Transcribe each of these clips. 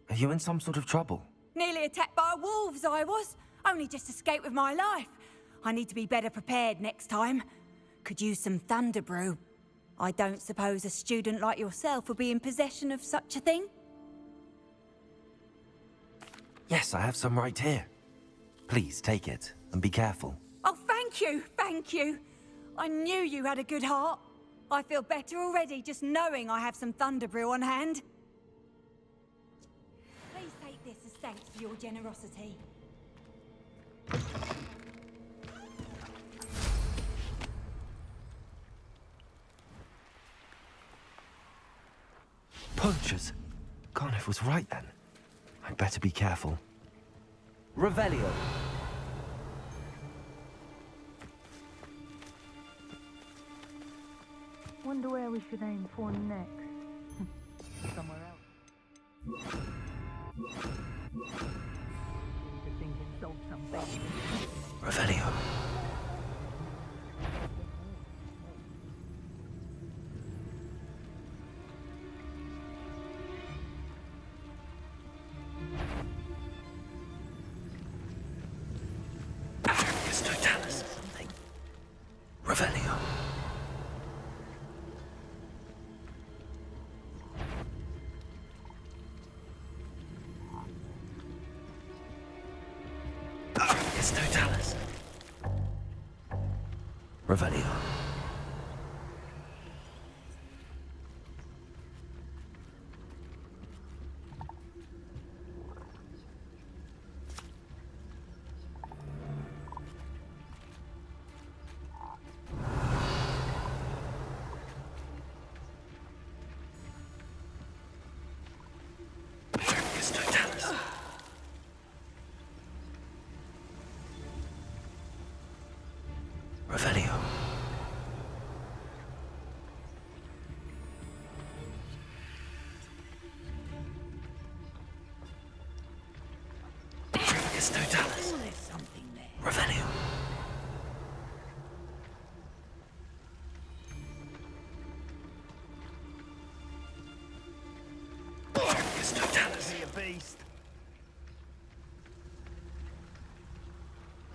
Are you in some sort of trouble? Nearly attacked by wolves, I was. Only just escaped with my life. I need to be better prepared next time. Could use some thunder brew. I don't suppose a student like yourself would be in possession of such a thing? Yes, I have some right here. Please take it, and be careful. Oh, thank you, thank you. I knew you had a good heart. I feel better already just knowing I have some thunder brew on hand. Please take this as thanks for your generosity. Poachers? Carniff was right then. I'd better be careful. Revelio. Wonder where we should aim for next. Somewhere else. Revelio. Revelio. It's Totalis. Revelio. Revelio. It's Totalis. There's something there. Revelio. It's Totalis. Be a beast.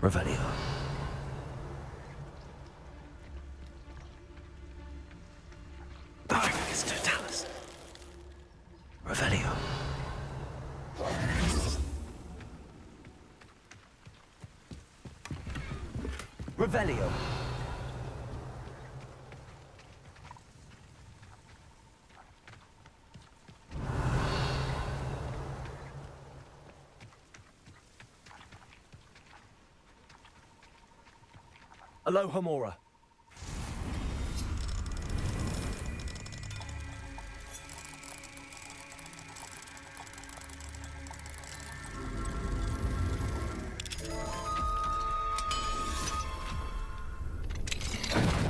Revelio. It's Totalis. Revelio. Revelio. Aloha Mora.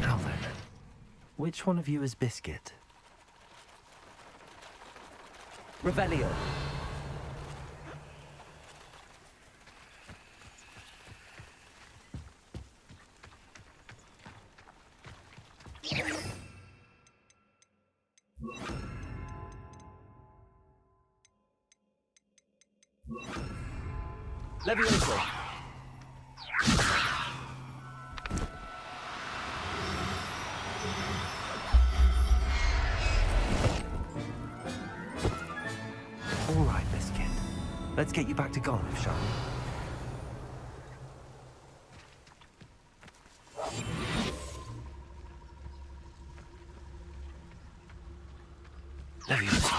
Now then, which one of you is Biscuit? Revelio. Levioso. All right, Biscuit. Let's get you back to Garniff, shall we? Levioso.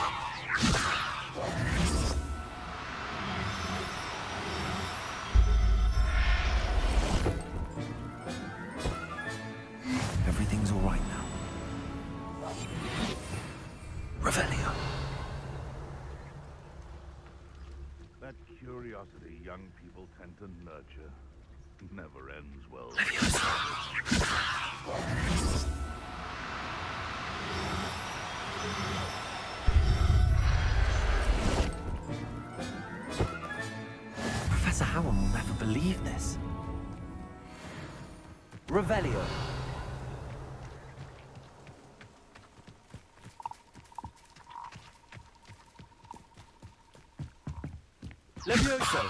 Everything's all right now. Revelio. That curiosity young people tend to nurture never ends well. Levioso. Revelio. Levioso.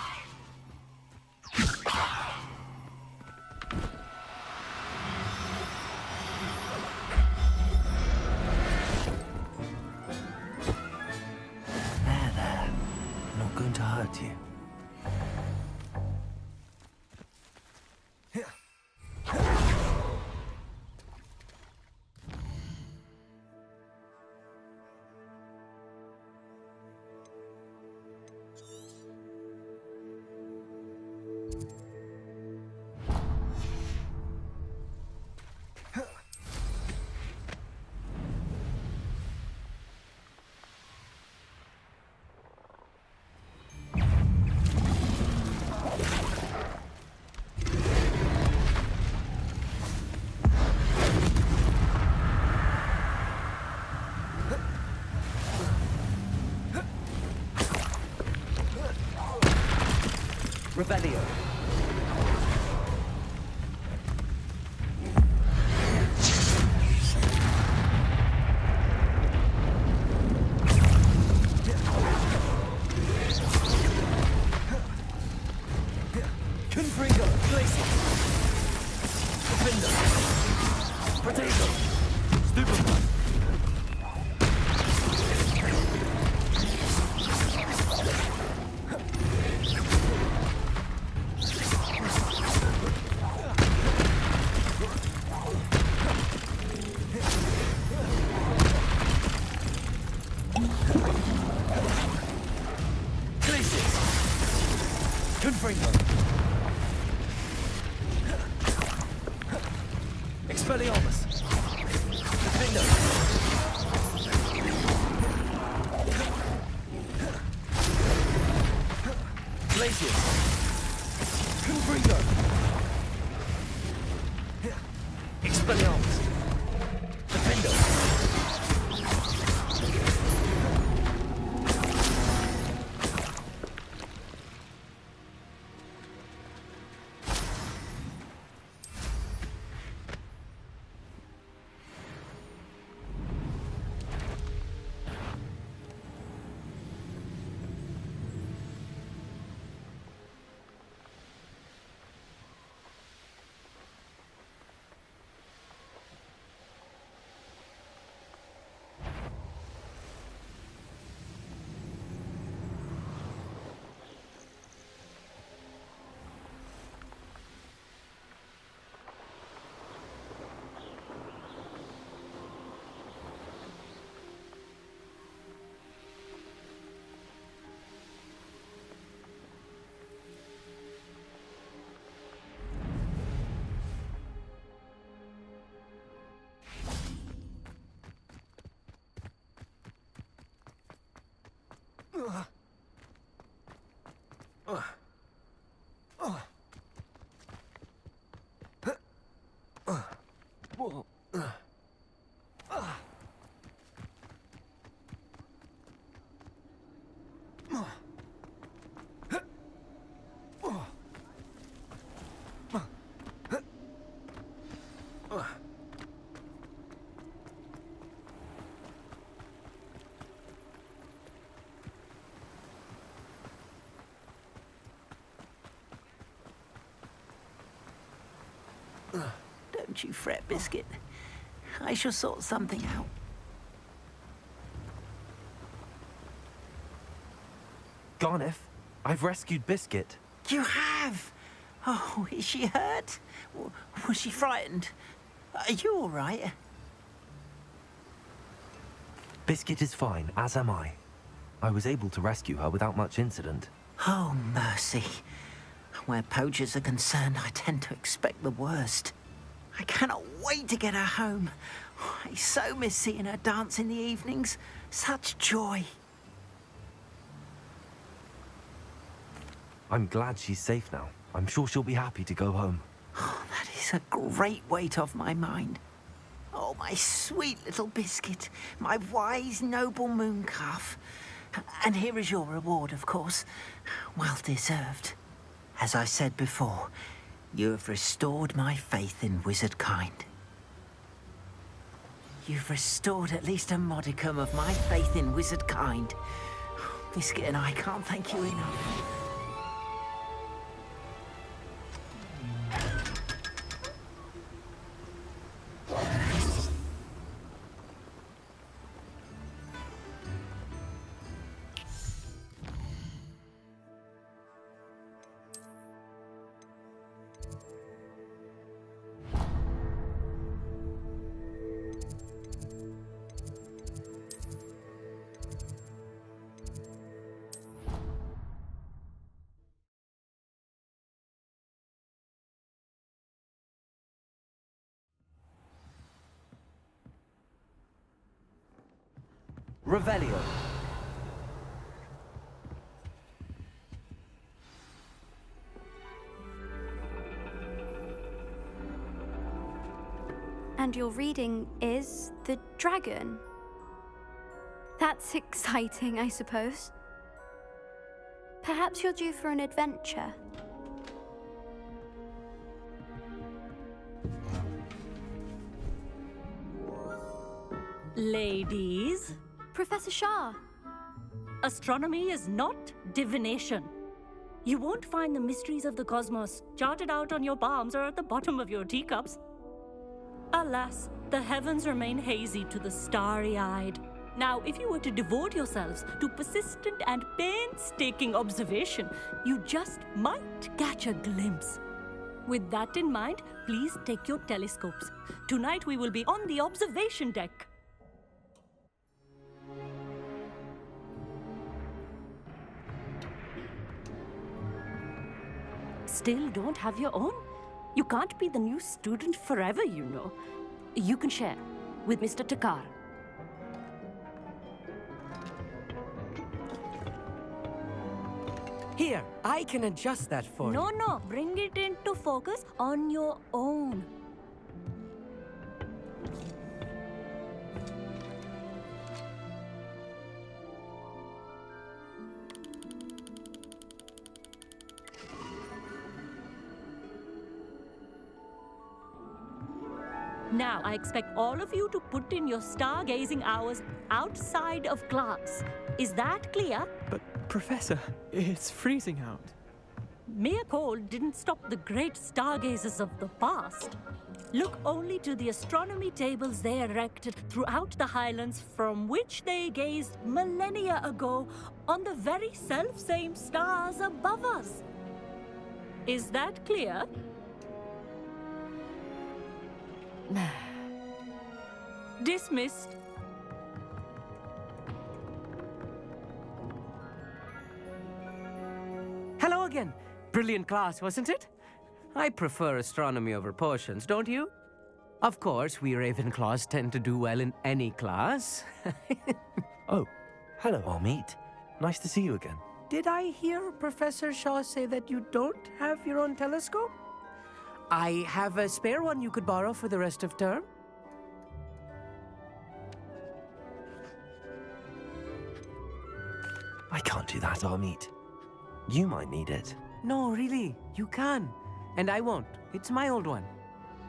There. Not going to hurt you. Revelio. Confringo. Glacier. Defender. Potato. Stupefy. Confringo. Expelliarmus. Defender. Glacier. Confringo. Expelliarmus. Defender. Don't you fret, Biscuit. I shall sort something out. Garneth, I've rescued Biscuit. You have? Oh, is she hurt? Was she frightened? Are you all right? Biscuit is fine, as am I. I was able to rescue her without much incident. Oh, mercy. Where poachers are concerned, I tend to expect the worst. I cannot wait to get her home. I so miss seeing her dance in the evenings. Such joy. I'm glad she's safe now. I'm sure she'll be happy to go home. Oh, that is a great weight off my mind. Oh, my sweet little Biscuit, my wise, noble moon calf. And here is your reward, of course. Well deserved. As I said before, You have restored my faith in wizard kind. You've restored at least a modicum of my faith in wizard kind. Biscuit and I can't thank you enough. Revelio. And your reading is the dragon. That's exciting, I suppose. Perhaps you're due for an adventure. Ladies, Professor Shah. astronomy is not divination. You won't find the mysteries of the cosmos charted out on your palms or at the bottom of your teacups. Alas, the heavens remain hazy to the starry-eyed. Now, if you were to devote yourselves to persistent and painstaking observation, you just might catch a glimpse. With that in mind, please take your telescopes. Tonight we will be on the observation deck. Still don't have your own? You can't be the new student forever, you know. You can share with Mr. Takar. Here, I can adjust that for you. No, bring it into focus on your own. Now, I expect all of you to put in your stargazing hours outside of class. Is that clear? But, Professor, it's freezing out. Mere cold didn't stop the great stargazers of the past. Look only to the astronomy tables they erected throughout the highlands from which they gazed millennia ago on the very self-same stars above us. Is that clear? Dismissed. Hello again. Brilliant class, wasn't it? I prefer astronomy over potions, don't you? Of course, we Ravenclaws tend to do well in any class. Oh, hello, Amit. Nice to see you again. Did I hear Professor Shaw say that you don't have your own telescope? I have a spare one you could borrow for the rest of term. I can't do that, Amit. You might need it. No, really, you can. And I won't. It's my old one.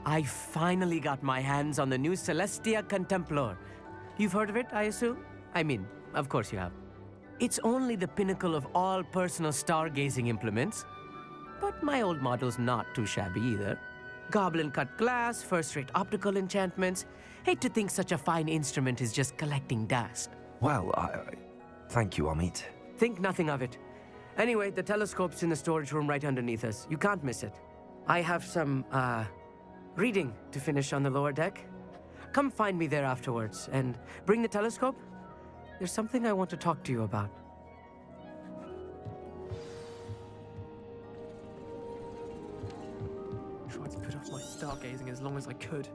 I finally got my hands on the new Celestia Contemplar. You've heard of it, I assume? I mean, of course you have. It's only the pinnacle of all personal stargazing implements. But my old model's not too shabby either. Goblin-cut glass, first-rate optical enchantments. Hate to think such a fine instrument is just collecting dust. Well, thank you, Amit. Think nothing of it. Anyway, the telescope's in the storage room right underneath us. You can't miss it. I have some, reading to finish on the lower deck. Come find me there afterwards, and bring the telescope. There's something I want to talk to you about. Tried to put off my stargazing as long as I could.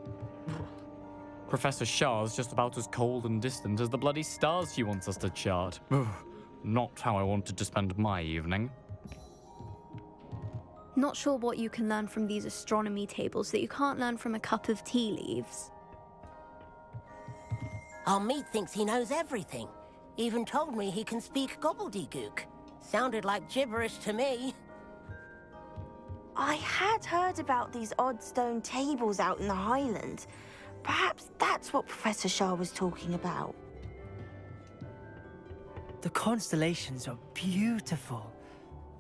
Professor Shah's just about as cold and distant as the bloody stars she wants us to chart. Not how I wanted to spend my evening. Not sure what you can learn from these astronomy tables that you can't learn from a cup of tea leaves. Our meat thinks he knows everything. Even told me he can speak gobbledygook. Sounded like gibberish to me. I had heard about these odd stone tables out in the Highlands. Perhaps that's what Professor Shah was talking about. The constellations are beautiful.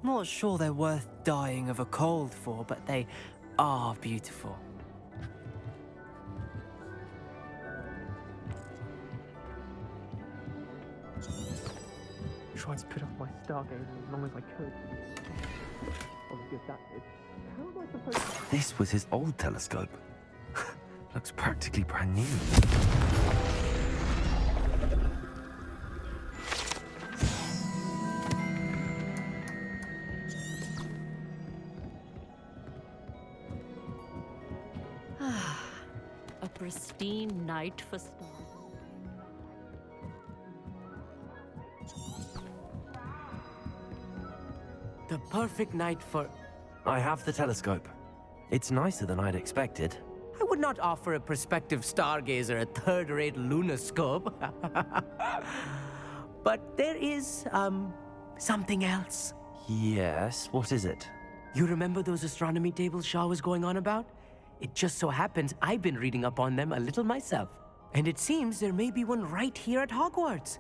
Not sure they're worth dying of a cold for, but they are beautiful. Tried to put off my stargazing as long as I could. Obviously, if that is, how am I supposed to... This was his old telescope. Looks practically brand new. A pristine night for stars. The perfect night for... I have the telescope. It's nicer than I'd expected. I would not offer a prospective stargazer a third-rate lunoscope. But there is, something else. Yes, what is it? You remember those astronomy tables Shaw was going on about? It just so happens I've been reading up on them a little myself. And it seems there may be one right here at Hogwarts.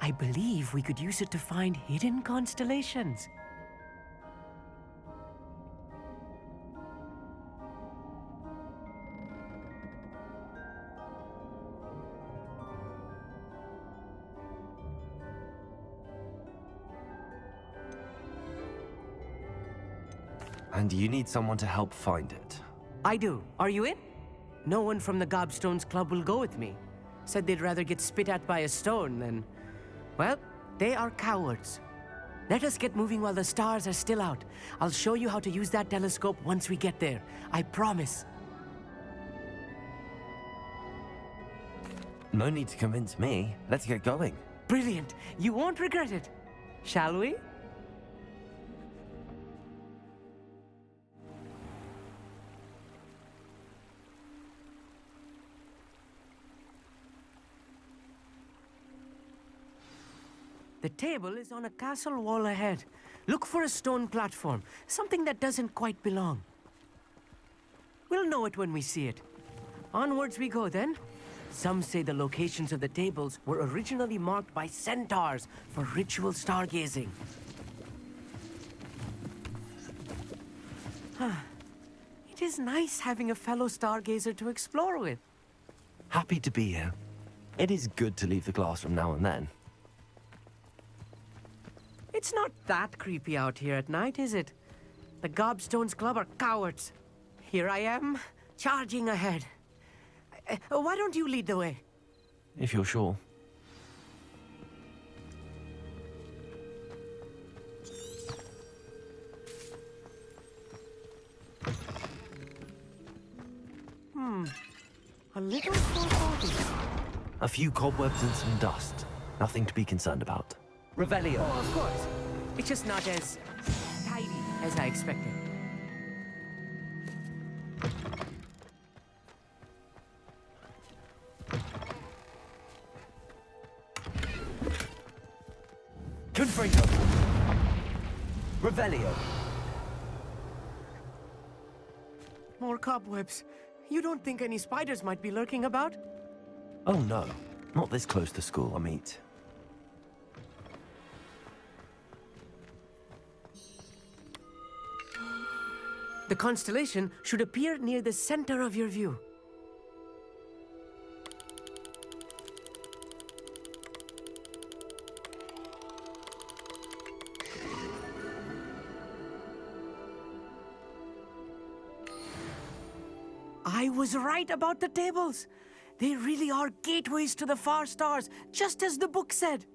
I believe we could use it to find hidden constellations. And you need someone to help find it. I do. Are you in? No one from the Gobstones Club will go with me. Said they'd rather get spit at by a stone than... Well, they are cowards. Let us get moving while the stars are still out. I'll show you how to use that telescope once we get there. I promise. No need to convince me. Let's get going. Brilliant. You won't regret it. Shall we? The table is on a castle wall ahead. Look for a stone platform, something that doesn't quite belong. We'll know it when we see it. Onwards we go then. Some say the locations of the tables were originally marked by centaurs for ritual stargazing. It is nice having a fellow stargazer to explore with. Happy to be here. It is good to leave the classroom now and then. It's not that creepy out here at night, is it? The Gobstones Club are cowards. Here I am, charging ahead. Why don't you lead the way? If you're sure. A little foreboding. A few cobwebs and some dust. Nothing to be concerned about. Revelio. Oh, of course. It's just not as tidy as I expected. Confringo. Revelio. More cobwebs. You don't think any spiders might be lurking about? Oh no. Not this close to school, I mean. The constellation should appear near the center of your view. I was right about the tables. They really are gateways to the far stars, just as the book said.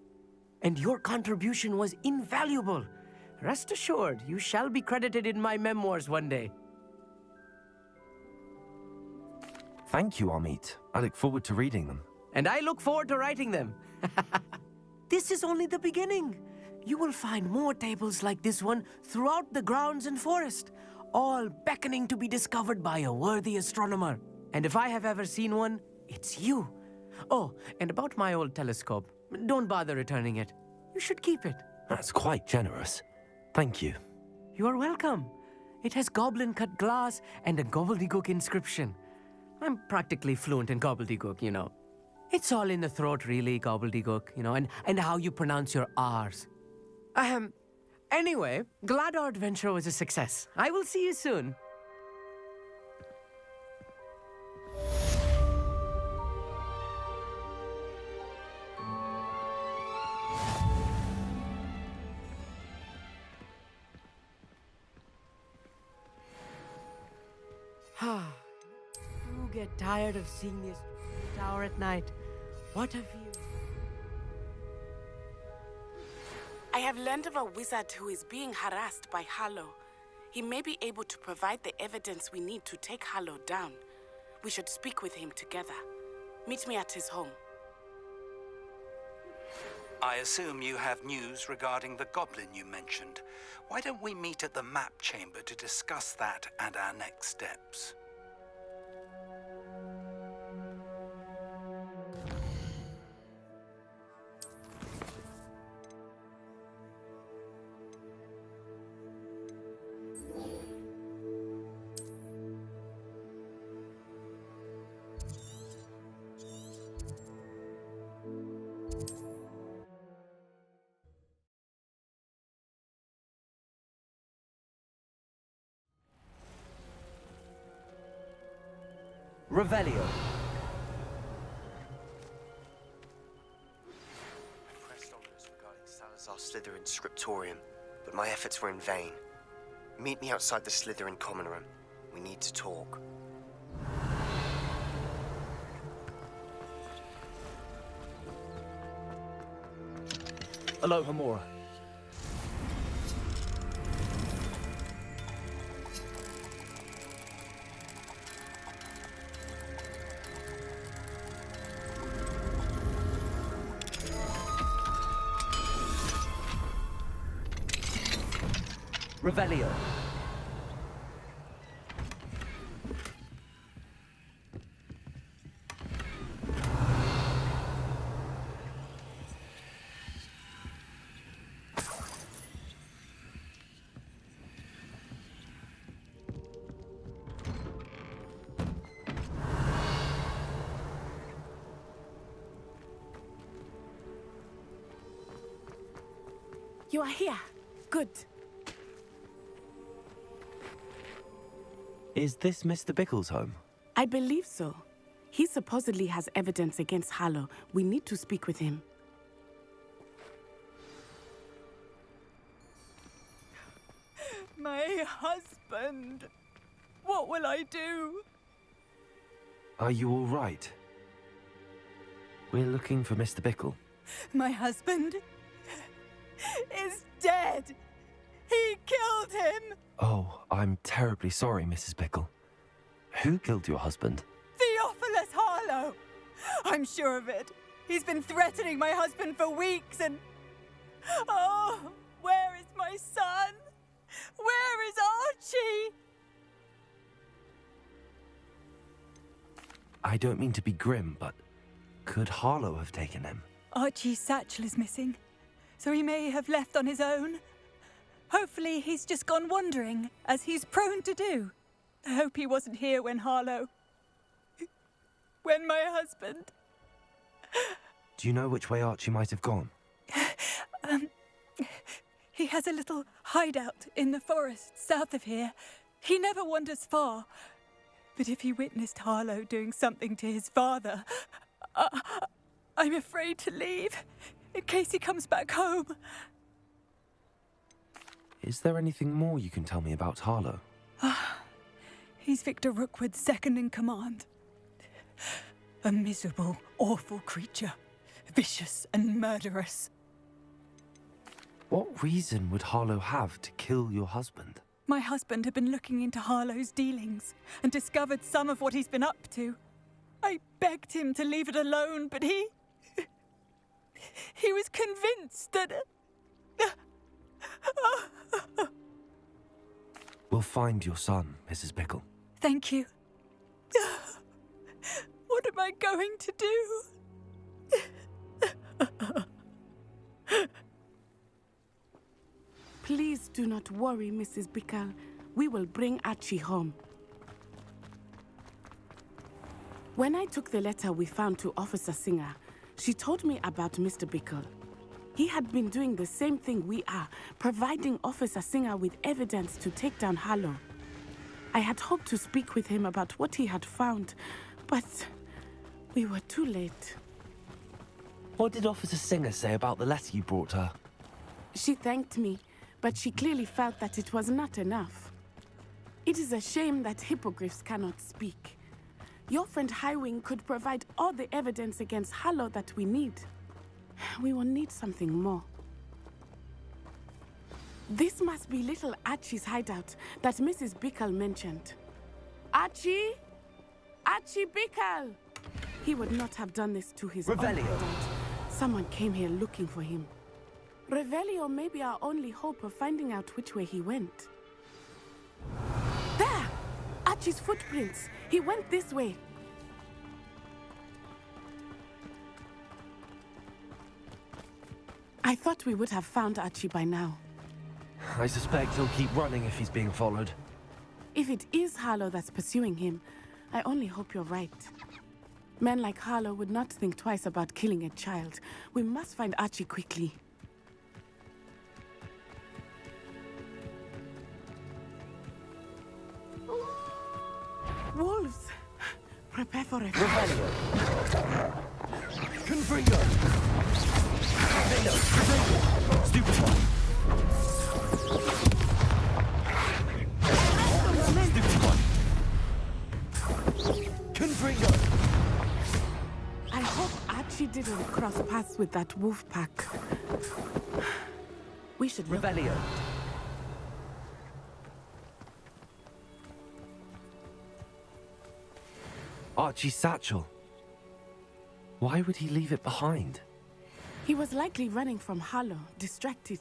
And your contribution was invaluable. Rest assured, you shall be credited in my memoirs one day. Thank you, Amit. I look forward to reading them. And I look forward to writing them. This is only the beginning. You will find more tables like this one throughout the grounds and forest, all beckoning to be discovered by a worthy astronomer. And if I have ever seen one, it's you. Oh, and about my old telescope, don't bother returning it. You should keep it. That's quite generous. Thank you. You are welcome. It has goblin-cut glass and a gobbledygook inscription. I'm practically fluent in gobbledygook, you know. It's all in the throat, really, gobbledygook, you know, and how you pronounce your R's. Anyway, glad our adventure was a success. I will see you soon. You get tired of seeing this tower at night. What a view. I have learned of a wizard who is being harassed by Harlow. He may be able to provide the evidence we need to take Harlow down. We should speak with him together. Meet me at his home. I assume you have news regarding the goblin you mentioned. Why don't we meet at the map chamber to discuss that and our next steps? Revelio. I pressed on this regarding Salazar Slytherin's scriptorium, but my efforts were in vain. Meet me outside the Slytherin common room. We need to talk. Aloha Mora. Revelio. You are here. Good. Is this Mr. Bickle's home? I believe so. He supposedly has evidence against Harlow. We need to speak with him. My husband. What will I do? Are you all right? We're looking for Mr. Bickle. My husband is dead. He killed him. Oh, I'm terribly sorry, Mrs. Bickle. Who killed your husband? Theophilus Harlow. I'm sure of it. He's been threatening my husband for weeks and... Oh, where is my son? Where is Archie? I don't mean to be grim, but could Harlow have taken him? Archie's satchel is missing, so he may have left on his own. Hopefully he's just gone wandering, as he's prone to do. I hope he wasn't here when my husband... Do you know which way Archie might have gone? He has a little hideout in the forest south of here. He never wanders far. But if he witnessed Harlow doing something to his father, I'm afraid to leave, in case he comes back home. Is there anything more you can tell me about Harlow? He's Victor Rookwood's second in command. A miserable, awful creature. Vicious and murderous. What reason would Harlow have to kill your husband? My husband had been looking into Harlow's dealings and discovered some of what he's been up to. I begged him to leave it alone, but he was convinced that... We'll find your son, Mrs. Bickle. Thank you. What am I going to do? Please do not worry, Mrs. Bickle. we will bring Archie home. When I took the letter we found to Officer Singer, she told me about Mr. Bickle. He had been doing the same thing we are, providing Officer Singer with evidence to take down Harlow. I had hoped to speak with him about what he had found, but we were too late. What did Officer Singer say about the letter you brought her? She thanked me, but she clearly felt that it was not enough. It is a shame that hippogriffs cannot speak. Your friend Highwing could provide all the evidence against Harlow that we need. We will need something more. This must be little Archie's hideout that Mrs. Bickle mentioned. Archie? Archie Bickle! He would not have done this to his own hideout. Someone came here looking for him. Revelio may be our only hope of finding out which way he went. There! Archie's footprints. He went this way. I thought we would have found Archie by now. I suspect he'll keep running if he's being followed. If it is Harlow that's pursuing him, I only hope you're right. Men like Harlow would not think twice about killing a child. We must find Archie quickly. Wolves! Prepare for it. Revelio! Confringo! Confringo! Stupid one! Stupid one! Confringo! I hope Archie didn't cross paths with that wolf pack. We should look. Revelio! Archie's satchel. Why would he leave it behind? He was likely running from Harlow, distracted.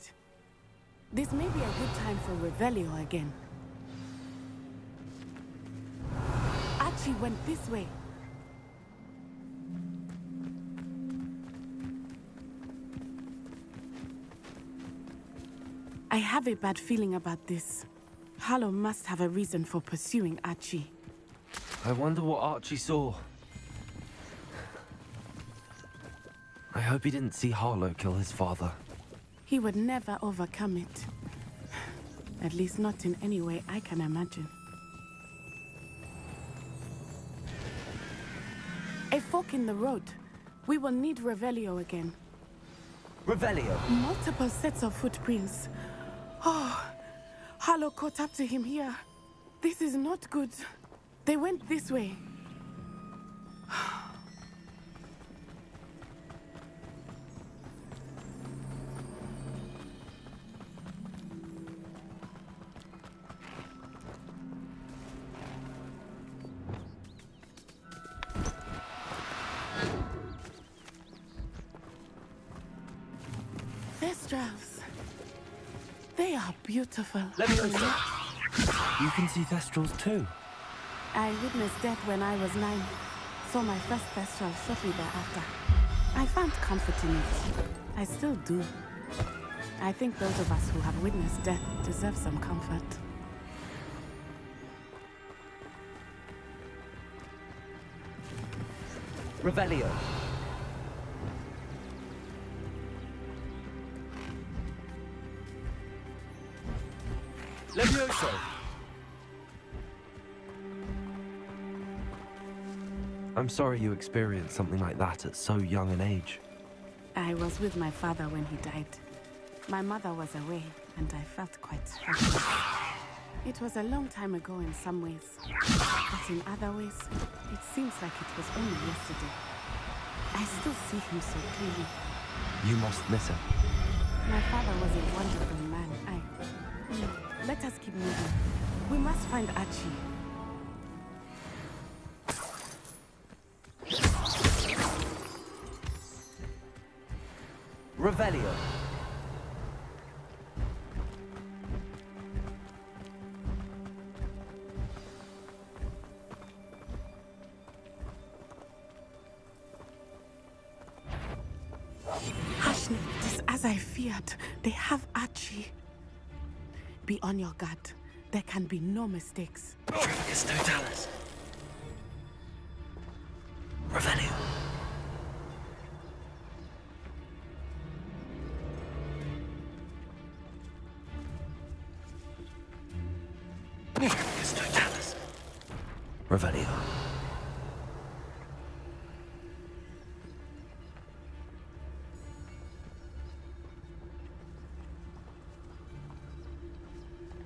This may be a good time for Revelio again. Archie went this way. I have a bad feeling about this. Harlow must have a reason for pursuing Archie. I wonder what Archie saw. I hope he didn't see Harlow kill his father. He would never overcome it. At least not in any way I can imagine. A fork in the road. We will need Revelio again. Revelio! Multiple sets of footprints. Oh, Harlow caught up to him here. This is not good. They went this way. Thestrals. They are beautiful. Let me know. You can see Thestrals too. I witnessed death when I was 9. Saw my first Thestral shortly thereafter. I found comfort in it. I still do. I think those of us who have witnessed death deserve some comfort. Revelio. Levioso. I'm sorry you experienced something like that at so young an age. I was with my father when he died. My mother was away, and I felt quite special. It was a long time ago in some ways, but in other ways, it seems like it was only yesterday. I still see him so clearly. You must miss him. My father was a wonderful man. Let us keep moving. We must find Archie. Revelio. Ashley, it is as I feared. They have Archie. Be on your guard. There can be no mistakes. Trivicus Totalis. Revelio. Trivicus Totalis. Revelio.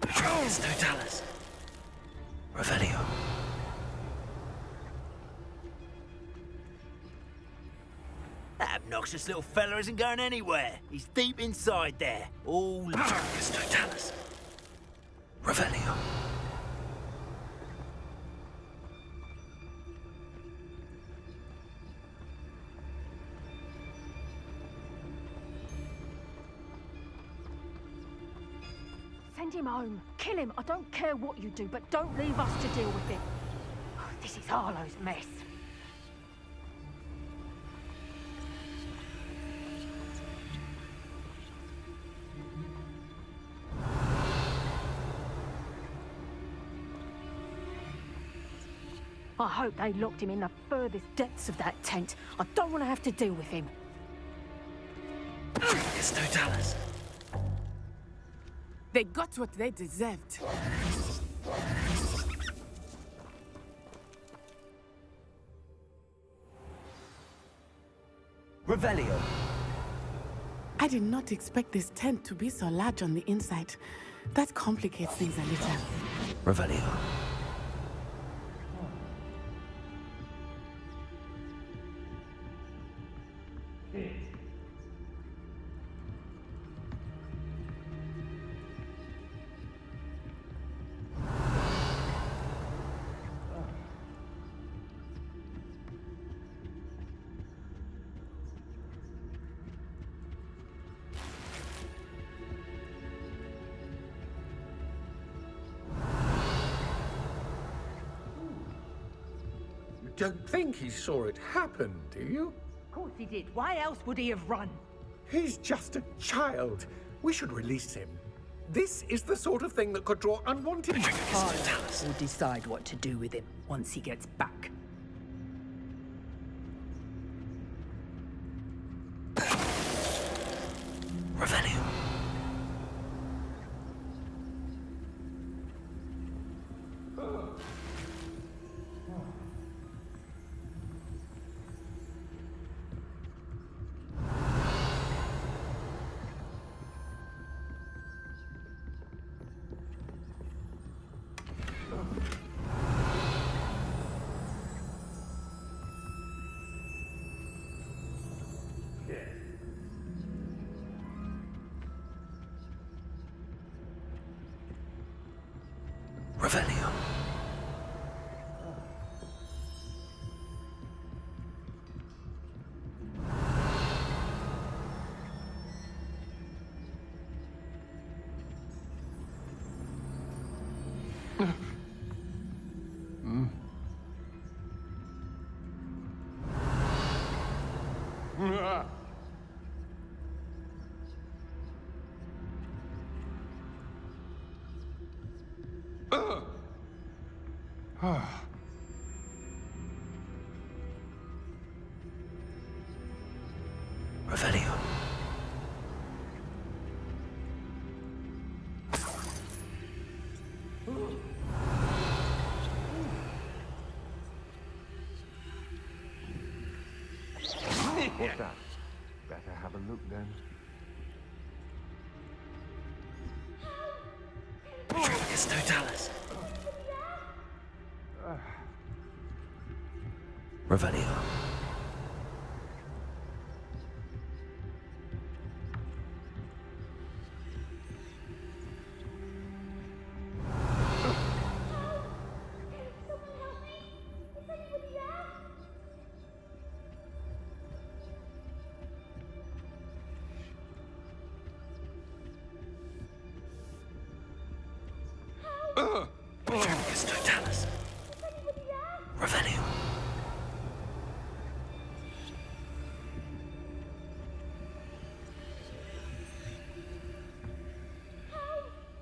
Trivicus Totalis. Revelio. That obnoxious little fella isn't going anywhere. He's deep inside there. All Trivicus Totalis. Revelio. Send him home. Kill him. I don't care what you do, but don't leave us to deal with him. This is Harlow's mess. I hope they locked him in the furthest depths of that tent. I don't want to have to deal with him. Trivicus Totalis. They got what they deserved. Revelio. I did not expect this tent to be so large on the inside. That complicates things a little. Revelio. Don't think he saw it happen, do you? Of course he did. Why else would he have run? He's just a child. We should release him. This is the sort of thing that could draw unwanted... Harlow will decide what to do with him once he gets back. Revelio. Revelio. Revelio. What's that? Better have a look then. Trivicus Totalis. Revelio. Trivicus Totalis. Revelio.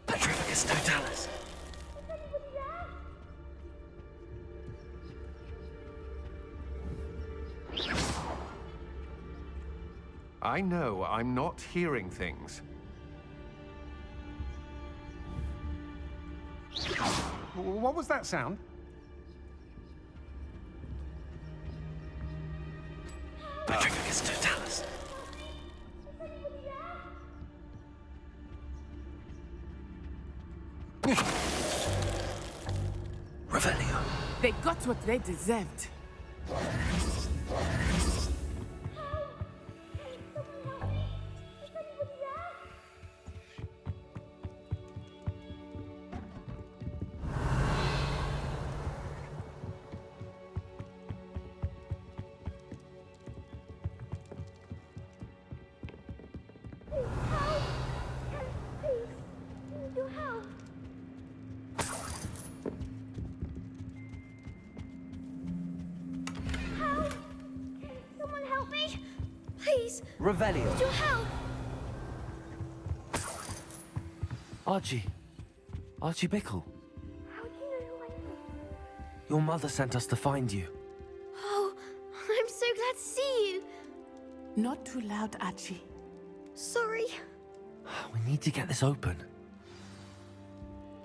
Trivicus Totalis. I know I'm not hearing things. What was that sound? Petrificus totalis. Revelio. They got what they deserved. Someone help me! Please! Revelio. Need your help! Archie. Archie Bickle. How do you know who I am? Your mother sent us to find you. Oh, I'm so glad to see you. Not too loud, Archie. Sorry. We need to get this open.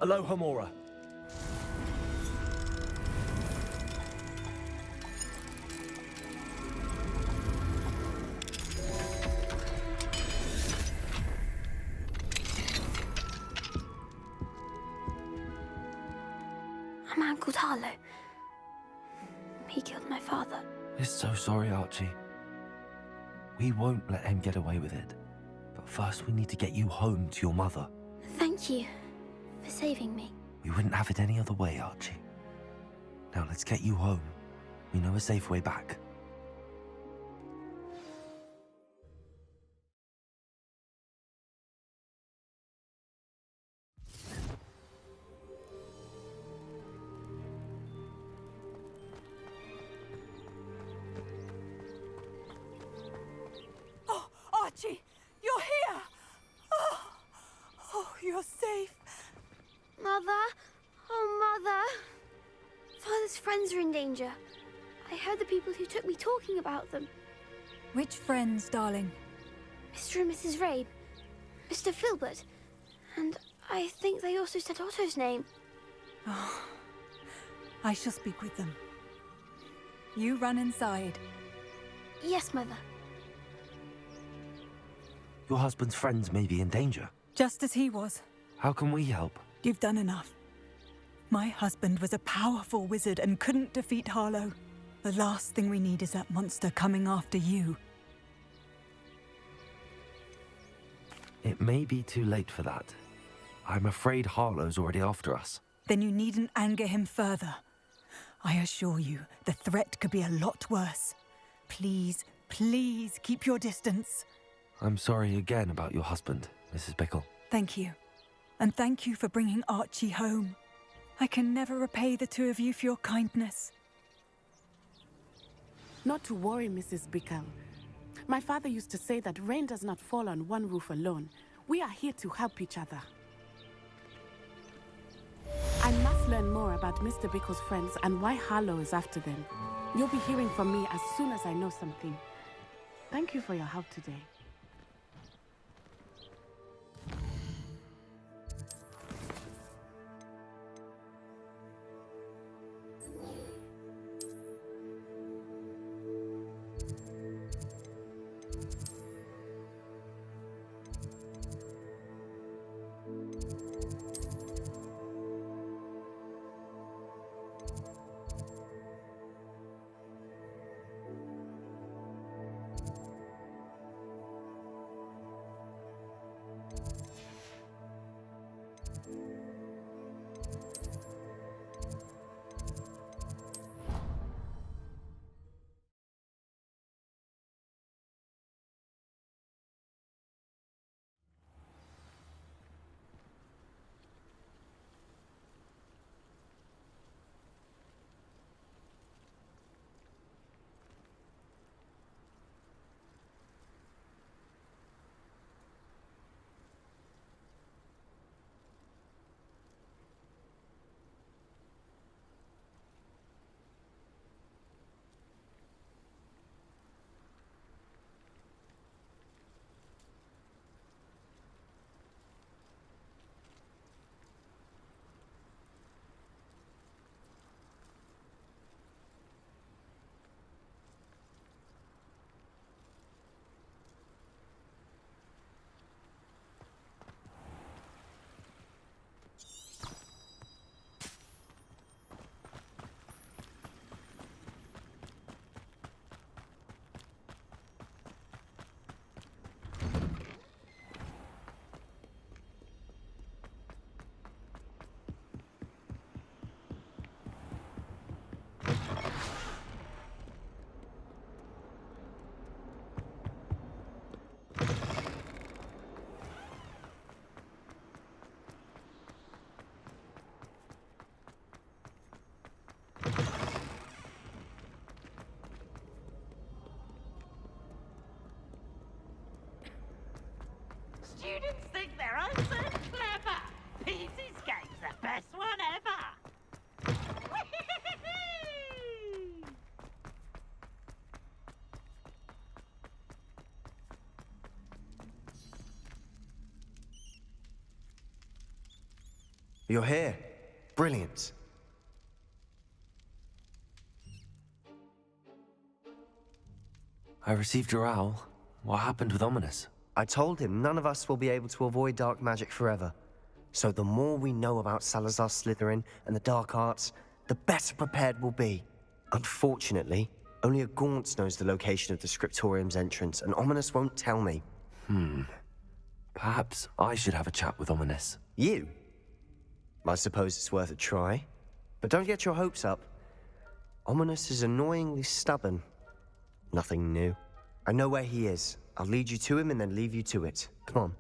Aloha, Mora. A man called Harlow. He killed my father. We're so sorry, Archie. We won't let him get away with it. But first, we need to get you home to your mother. Thank you for saving me. We wouldn't have it any other way, Archie. Now let's get you home. We know a safe way back. Oh, Archie, you're here! Oh, you're safe. Mother? Oh, Mother. Father's friends are in danger. I heard the people who took me talking about them. Which friends, darling? Mr. and Mrs. Rabe, Mr. Filbert, and I think they also said Otto's name. Oh, I shall speak with them. You run inside. Yes, Mother. Your husband's friends may be in danger. Just as he was. How can we help? You've done enough. My husband was a powerful wizard and couldn't defeat Harlow. The last thing we need is that monster coming after you. It may be too late for that. I'm afraid Harlow's already after us. Then you needn't anger him further. I assure you, the threat could be a lot worse. Please, please keep your distance. I'm sorry again about your husband, Mrs. Bickle. Thank you. And thank you for bringing Archie home. I can never repay the two of you for your kindness. Not to worry, Mrs. Bickle. My father used to say that rain does not fall on one roof alone. We are here to help each other. I must learn more about Mr. Bickle's friends and why Harlow is after them. You'll be hearing from me as soon as I know something. Thank you for your help today. You're here. Brilliant. I received your owl. What happened with Ominous? I told him none of us will be able to avoid dark magic forever. So the more we know about Salazar Slytherin and the dark arts, the better prepared we'll be. Unfortunately, only a Gaunt knows the location of the Scriptorium's entrance, and Ominous won't tell me. Perhaps I should have a chat with Ominous. You? I suppose it's worth a try. But don't get your hopes up. Ominous is annoyingly stubborn. Nothing new. I know where he is. I'll lead you to him and then leave you to it. Come on.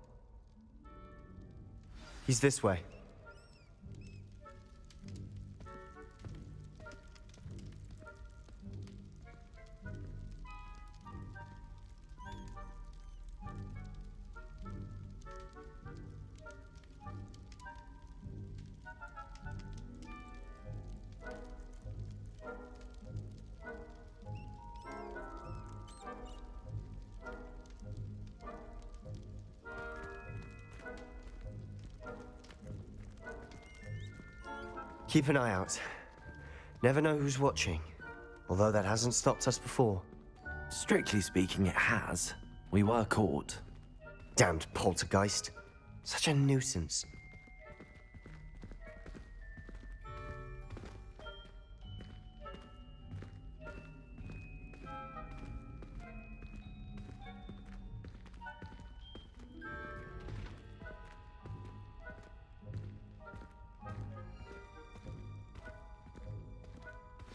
He's this way. Keep an eye out. Never know who's watching. Although that hasn't stopped us before. Strictly speaking, it has. We were caught. Damned poltergeist. Such a nuisance.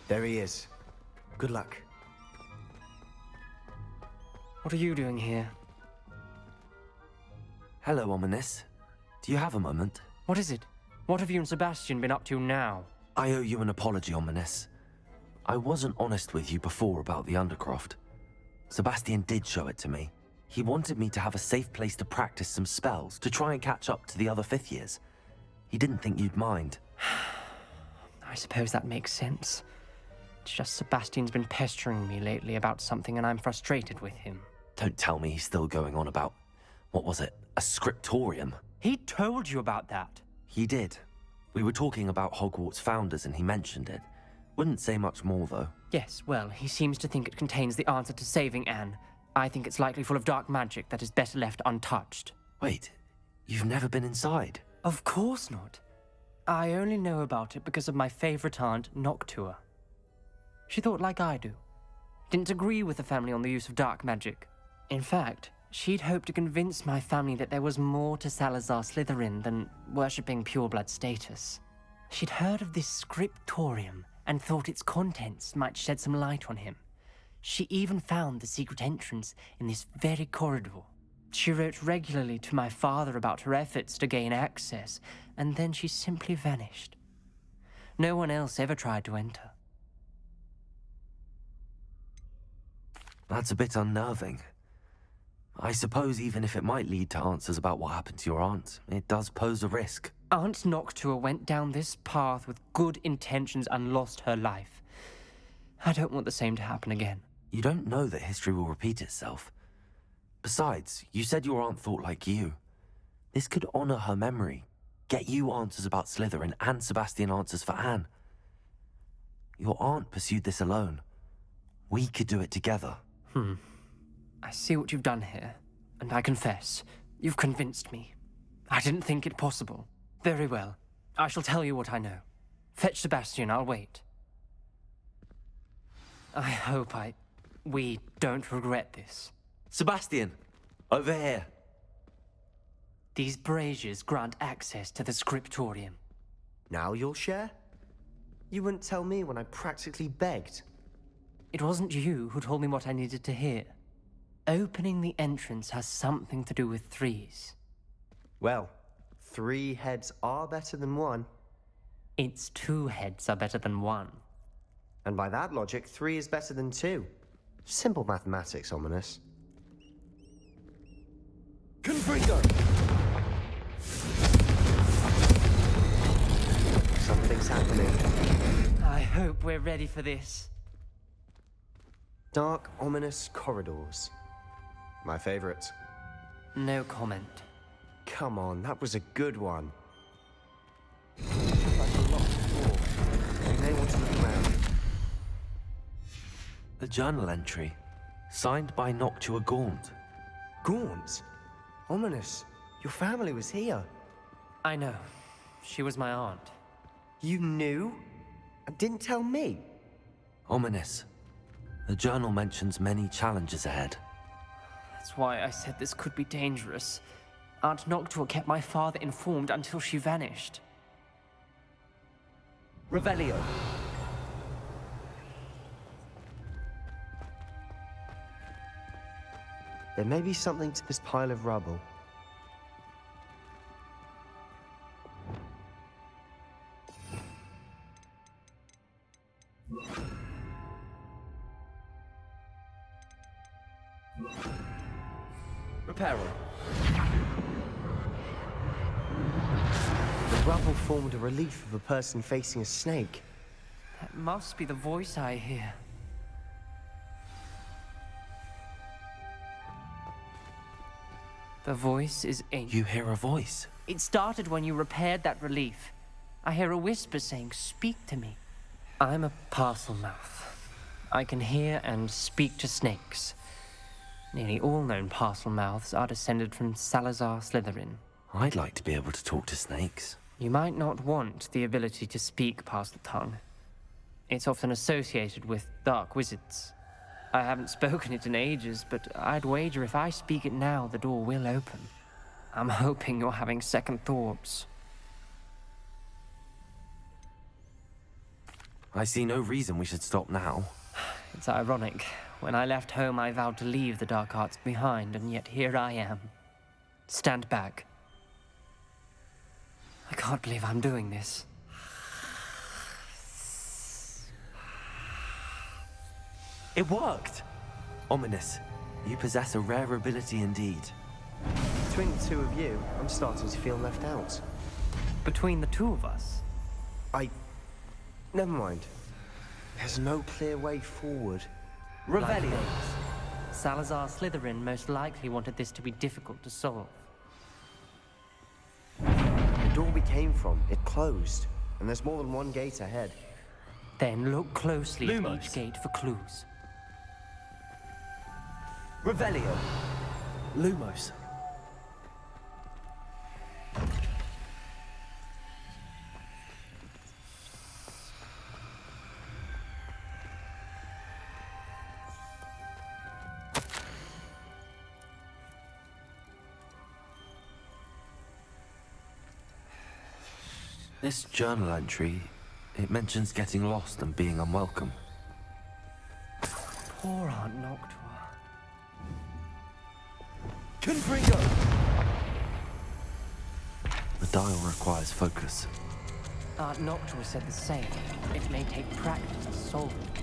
There he is. Good luck. What are you doing here? Hello, Ominous. Do you have a moment? What is it? What have you and Sebastian been up to now? I owe you an apology, Ominous. I wasn't honest with you before about the Undercroft. Sebastian did show it to me. He wanted me to have a safe place to practice some spells, to try and catch up to the other fifth years. He didn't think you'd mind. I suppose that makes sense. It's just Sebastian's been pestering me lately about something and I'm frustrated with him. Don't tell me he's still going on about, what was it, a scriptorium? He told you about that. He did. We were talking about Hogwarts founders and he mentioned it. Wouldn't say much more, though. Yes, well, he seems to think it contains the answer to saving Anne. I think it's likely full of dark magic that is better left untouched. Wait, you've never been inside? Of course not. I only know about it because of my favorite aunt, Noctua. She thought like I do. Didn't agree with the family on the use of dark magic. In fact, she'd hoped to convince my family that there was more to Salazar Slytherin than worshipping pureblood status. She'd heard of this scriptorium and thought its contents might shed some light on him. She even found the secret entrance in this very corridor. She wrote regularly to my father about her efforts to gain access, and then she simply vanished. No one else ever tried to enter. That's a bit unnerving. I suppose even if it might lead to answers about what happened to your aunt, it does pose a risk. Aunt Noctua went down this path with good intentions and lost her life. I don't want the same to happen again. You don't know that history will repeat itself. Besides, you said your aunt thought like you. This could honor her memory, get you answers about Slytherin and Sebastian answers for Anne. Your aunt pursued this alone. We could do it together. I see what you've done here, and I confess, you've convinced me. I didn't think it possible. Very well. I shall tell you what I know. Fetch Sebastian, I'll wait. I hope we don't regret this. Sebastian! Over here! These braziers grant access to the scriptorium. Now you'll share? You wouldn't tell me when I practically begged. It wasn't you who told me what I needed to hear. Opening the entrance has something to do with threes. Well, 3 heads are better than 1. It's 2 heads are better than 1. And by that logic, 3 is better than 2. Simple mathematics, Ominous. Confringo! Something's happening. I hope we're ready for this. Dark, ominous corridors. My favorite. No comment. Come on, that was a good one. may want to look around. A journal entry, signed by Noctua Gaunt. Gaunt? Ominous. Your family was here. I know. She was my aunt. You knew? And didn't tell me? Ominous. The journal mentions many challenges ahead. That's why I said this could be dangerous. Aunt Noctua kept my father informed until she vanished. Revelio. There may be something to this pile of rubble. Reparo. The rubble formed a relief of a person facing a snake. That must be the voice I hear. The voice is ancient. You hear a voice? It started when you repaired that relief. I hear a whisper saying, "Speak to me." I'm a parcel mouth. I can hear and speak to snakes. Nearly all known parcel mouths are descended from Salazar Slytherin. I'd like to be able to talk to snakes. You might not want the ability to speak parcel tongue. It's often associated with dark wizards. I haven't spoken it in ages, but I'd wager if I speak it now, the door will open. I'm hoping you're having second thoughts. I see no reason we should stop now. It's ironic. When I left home, I vowed to leave the dark arts behind, and yet here I am. Stand back. I can't believe I'm doing this. It worked! Ominous, you possess a rare ability indeed. Between the two of you, I'm starting to feel left out. Between the two of us? Never mind. There's no clear way forward. Revelio. Salazar Slytherin most likely wanted this to be difficult to solve. The door we came from, it closed. And there's more than one gate ahead. Then look closely at Lumos. each gate for clues. Revelio. Lumos. This journal entry, it mentions getting lost and being unwelcome. Poor Aunt Noctua. Confringo! The dial requires focus. Aunt Noctua said the same. It may take practice to solve it.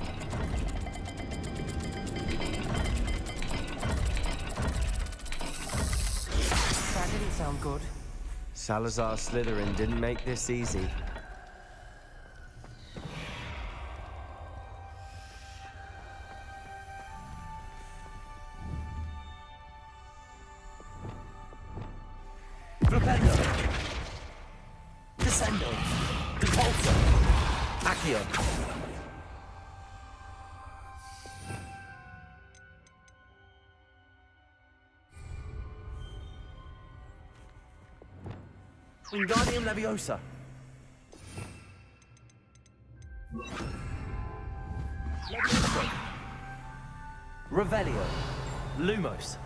That didn't sound good. Salazar Slytherin didn't make this easy. Propendo. Descendo. Depulso. Accio. Wingardium Leviosa. Leviosa. Revelio. Lumos.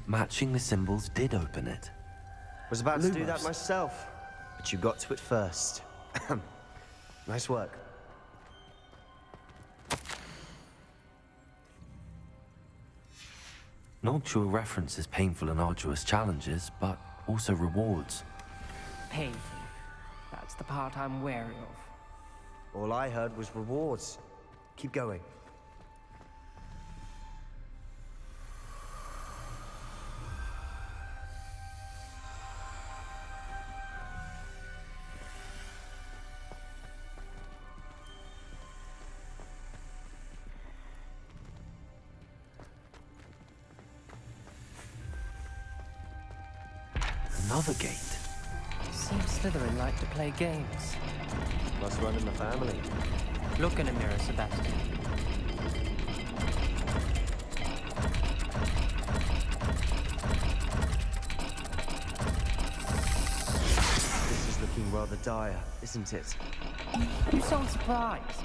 Matching the symbols did open it. Was about to do that Lumos. myself, but you got to it first. Nice work. Noctua references painful and arduous challenges, but also rewards. Painful. That's the part I'm wary of. All I heard was rewards. Keep going. Another gate. Seems Slytherin like to play games. Must run in the family. Look in a mirror, Sebastian. This is looking rather dire, isn't it? You sound surprised.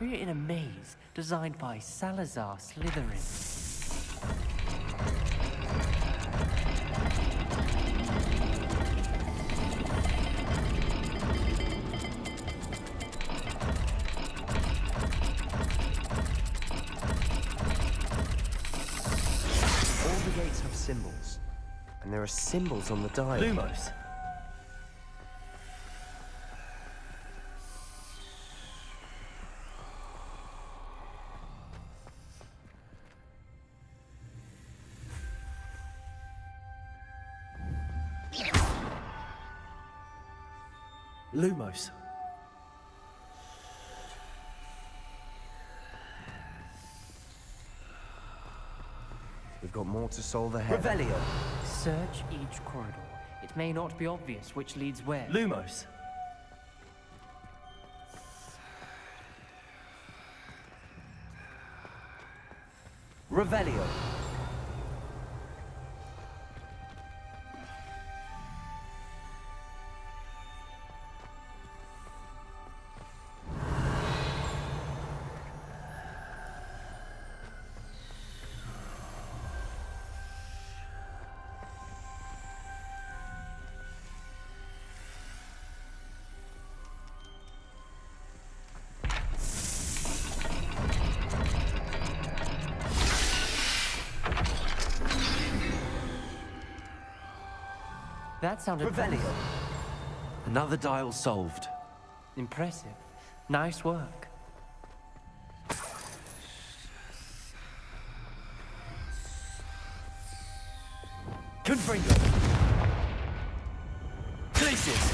We're in a maze designed by Salazar Slytherin. Symbols. And there are symbols on the dial. Lumos. Lumos. We've got more to solve ahead. Revelio. Search each corridor. It may not be obvious which leads where. Lumos. Revelio. That sounded Revelio. Another dial solved. Impressive. Nice work. Confringo. Places.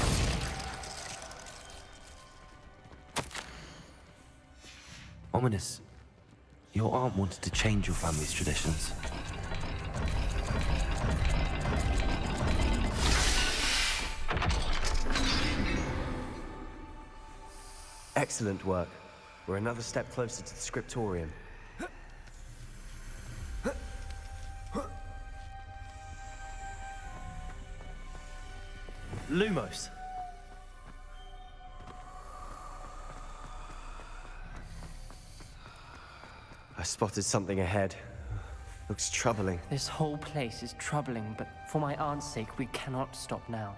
Ominous. Your aunt wanted to change your family's traditions. Excellent work. We're another step closer to the scriptorium. Lumos. I spotted something ahead. Looks troubling. This whole place is troubling, but for my aunt's sake, we cannot stop now.